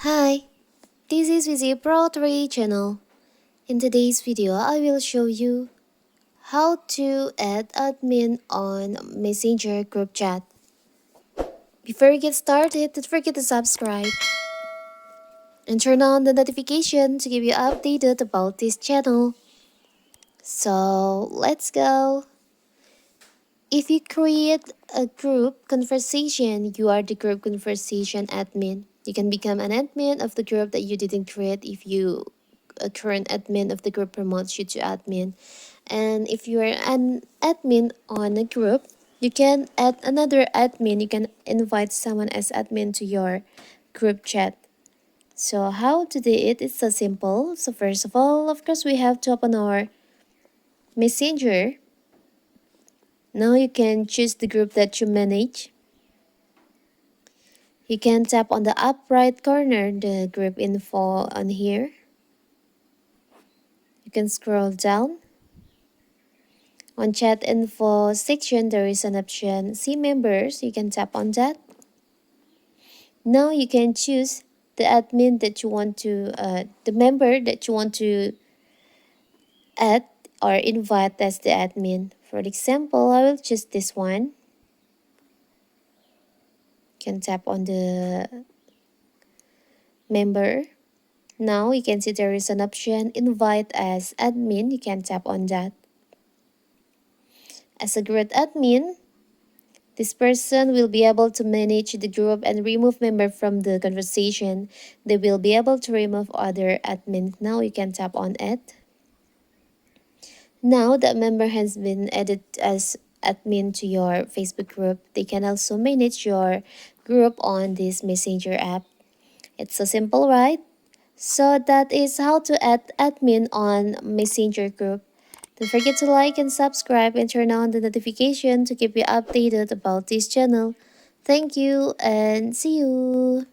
Hi, this is Vizi Pro 3 channel. In today's video, I will show you how to add admin on Messenger group chat. Before you get started, don't forget to subscribe and turn on the notification to give you updated about this channel. So let's go. If you create a group conversation, you are the group conversation admin. You can become an admin of the group that you didn't create if a current admin of the group promotes you to admin. And if you are an admin on a group, you can add another admin. You can invite someone as admin to your group chat. So how to do it? It's so simple. So first of all, of course, we have to open our messenger. Now you can choose the group that you manage. You can tap on the up right corner, the group info on here. You can scroll down. On chat info section, there is an option see members. You can tap on that. Now you can choose the admin that you want to, the member that you want to add or invite as the admin. For example, I will choose this one. You can tap on the member. Now you can see there is an option invite as admin. You can tap on that. As a group admin, this person will be able to manage the group and remove member from the conversation. They will be able to remove other admins. Now you can tap on it. Now that member has been added as admin to your Facebook group, they can also manage your group on this messenger app. It's so simple, right? So that is how to add admin on messenger group. Don't forget to like and subscribe and turn on the notification to keep you updated about this channel. Thank you and see you.